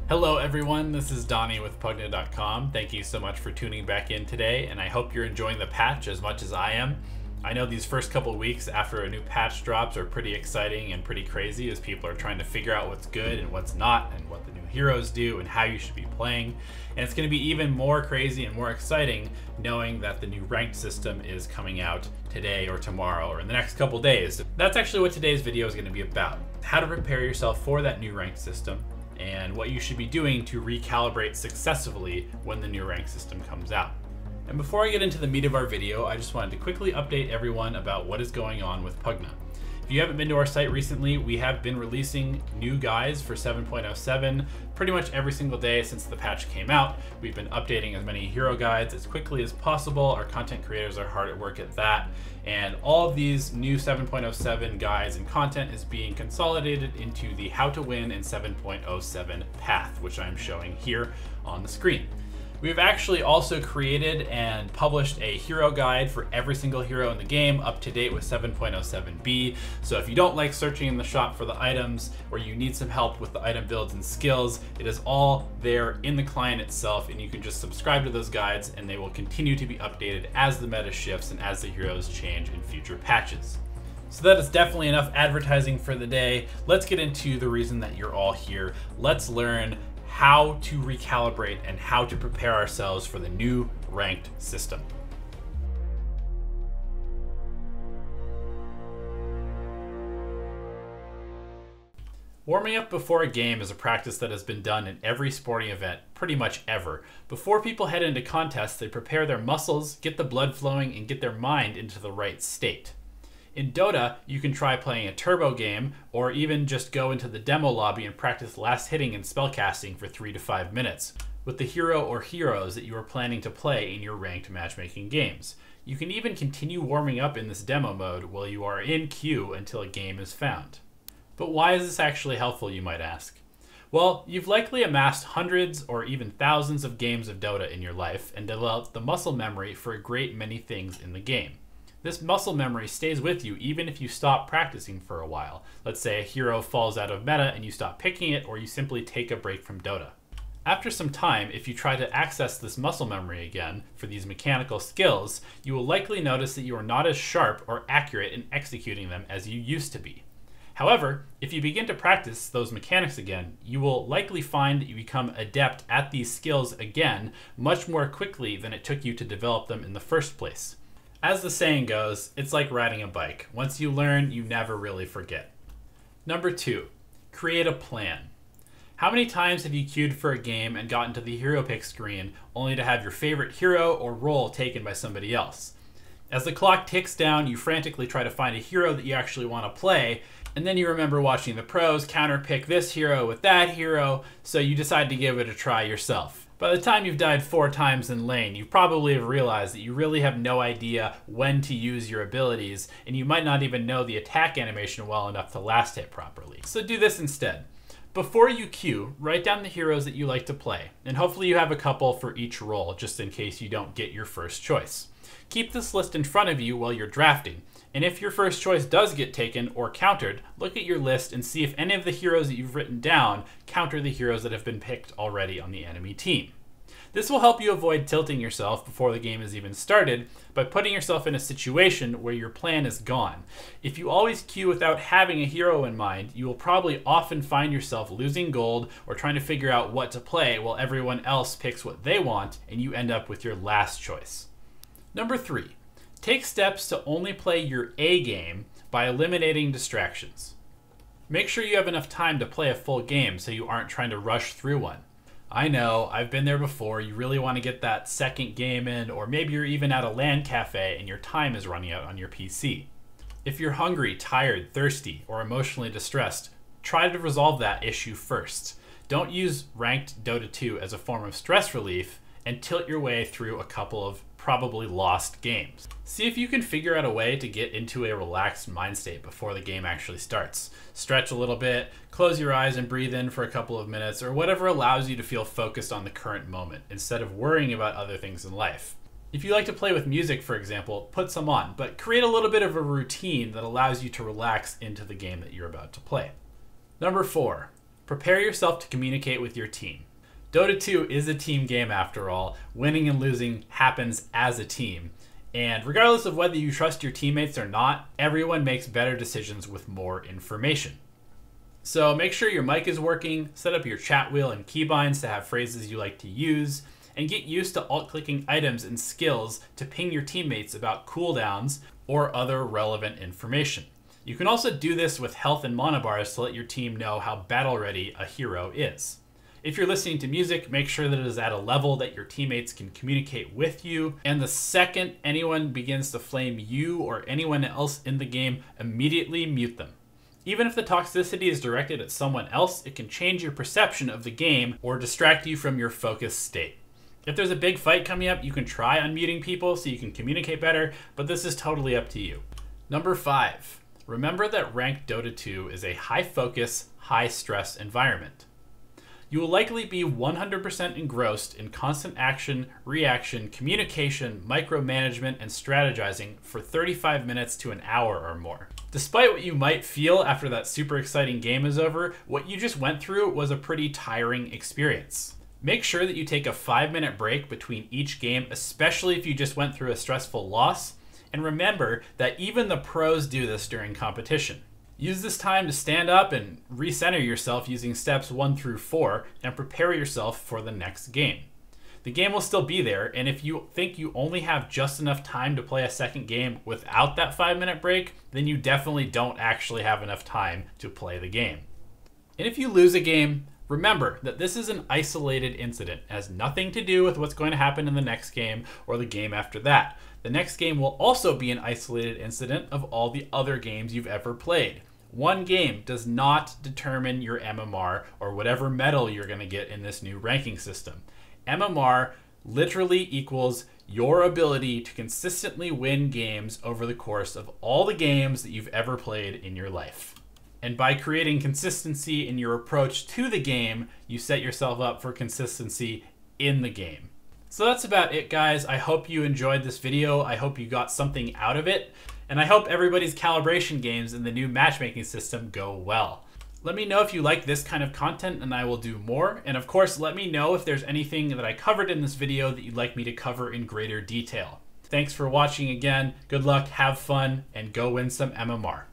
Hello everyone, this is Donnie with Pvgna.com. Thank you so much for tuning back in today, and I hope you're enjoying the patch as much as I am. I know these first couple weeks after a new patch drops are pretty exciting and pretty crazy as people are trying to figure out what's good and what's not, and what the new heroes do and how you should be playing. And it's going to be even more crazy and more exciting knowing that the new ranked system is coming out today or tomorrow or in the next couple days. That's actually what today's video is going to be about. How to prepare yourself for that new ranked system, and what you should be doing to recalibrate successfully when the new rank system comes out. And before I get into the meat of our video, I just wanted to quickly update everyone about what is going on with Pvgna. If you haven't been to our site recently, we have been releasing new guides for 7.07 pretty much every single day since the patch came out. We've been updating as many hero guides as quickly as possible. Our content creators are hard at work at that. And all of these new 7.07 guides and content is being consolidated into the How to Win in 7.07 path, which I'm showing here on the screen. We've actually also created and published a hero guide for every single hero in the game up to date with 7.07b. So if you don't like searching in the shop for the items, or you need some help with the item builds and skills, it is all there in the client itself, and you can just subscribe to those guides and they will continue to be updated as the meta shifts and as the heroes change in future patches. So that is definitely enough advertising for the day. Let's get into the reason that you're all here. Let's learn how to recalibrate and how to prepare ourselves for the new ranked system. Warming up before a game is a practice that has been done in every sporting event pretty much ever. Before people head into contests, they prepare their muscles, get the blood flowing, and get their mind into the right state. In Dota, you can try playing a turbo game, or even just go into the demo lobby and practice last hitting and spellcasting for 3 to 5 minutes with the hero or heroes that you are planning to play in your ranked matchmaking games. You can even continue warming up in this demo mode while you are in queue until a game is found. But why is this actually helpful, you might ask? Well, you've likely amassed hundreds or even thousands of games of Dota in your life and developed the muscle memory for a great many things in the game. This muscle memory stays with you even if you stop practicing for a while. Let's say a hero falls out of meta and you stop picking it, or you simply take a break from Dota. After some time, if you try to access this muscle memory again for these mechanical skills, you will likely notice that you are not as sharp or accurate in executing them as you used to be. However, if you begin to practice those mechanics again, you will likely find that you become adept at these skills again much more quickly than it took you to develop them in the first place. As the saying goes, it's like riding a bike. Once you learn, you never really forget. Number 2, create a plan. How many times have you queued for a game and gotten to the hero pick screen only to have your favorite hero or role taken by somebody else? As the clock ticks down, you frantically try to find a hero that you actually want to play, and then you remember watching the pros counterpick this hero with that hero, so you decide to give it a try yourself. By the time you've died 4 times in lane, you probably have realized that you really have no idea when to use your abilities, and you might not even know the attack animation well enough to last hit properly. So do this instead. Before you queue, write down the heroes that you like to play, and hopefully you have a couple for each role, just in case you don't get your first choice. Keep this list in front of you while you're drafting, and if your first choice does get taken or countered, look at your list and see if any of the heroes that you've written down counter the heroes that have been picked already on the enemy team. This will help you avoid tilting yourself before the game is even started by putting yourself in a situation where your plan is gone. If you always queue without having a hero in mind, you will probably often find yourself losing gold or trying to figure out what to play while everyone else picks what they want and you end up with your last choice. Number 3, take steps to only play your A game by eliminating distractions. Make sure you have enough time to play a full game so you aren't trying to rush through one. I know, I've been there before. You really want to get that second game in, or maybe you're even at a LAN cafe and your time is running out on your PC. If you're hungry, tired, thirsty, or emotionally distressed, try to resolve that issue first. Don't use ranked Dota 2 as a form of stress relief and tilt your way through a couple of probably lost games. See if you can figure out a way to get into a relaxed mind state before the game actually starts. Stretch a little bit, close your eyes and breathe in for a couple of minutes, or whatever allows you to feel focused on the current moment instead of worrying about other things in life. If you like to play with music, for example, put some on, but create a little bit of a routine that allows you to relax into the game that you're about to play. Number 4, prepare yourself to communicate with your team. Dota 2 is a team game after all. Winning and losing happens as a team. And regardless of whether you trust your teammates or not, everyone makes better decisions with more information. So make sure your mic is working, set up your chat wheel and keybinds to have phrases you like to use, and get used to alt-clicking items and skills to ping your teammates about cooldowns or other relevant information. You can also do this with health and mana bars to let your team know how battle ready a hero is. If you're listening to music, make sure that it is at a level that your teammates can communicate with you. And the second anyone begins to flame you or anyone else in the game, immediately mute them. Even if the toxicity is directed at someone else, it can change your perception of the game or distract you from your focused state. If there's a big fight coming up, you can try unmuting people so you can communicate better, but this is totally up to you. Number 5, remember that ranked Dota 2 is a high focus, high stress environment. You will likely be 100% engrossed in constant action, reaction, communication, micromanagement, and strategizing for 35 minutes to an hour or more. Despite what you might feel after that super exciting game is over, what you just went through was a pretty tiring experience. Make sure that you take a 5-minute break between each game, especially if you just went through a stressful loss. And remember that even the pros do this during competition. Use this time to stand up and recenter yourself using steps 1 through 4 and prepare yourself for the next game. The game will still be there, and if you think you only have just enough time to play a second game without that 5-minute break, then you definitely don't actually have enough time to play the game. And if you lose a game, remember that this is an isolated incident. It has nothing to do with what's going to happen in the next game or the game after that. The next game will also be an isolated incident of all the other games you've ever played. One game does not determine your MMR or whatever medal you're going to get in this new ranking system. MMR literally equals your ability to consistently win games over the course of all the games that you've ever played in your life. And by creating consistency in your approach to the game, you set yourself up for consistency in the game. So that's about it, guys. I hope you enjoyed this video. I hope you got something out of it. And I hope everybody's calibration games in the new matchmaking system go well. Let me know if you like this kind of content and I will do more. And of course, let me know if there's anything that I covered in this video that you'd like me to cover in greater detail. Thanks for watching again. Good luck, have fun, and go win some MMR.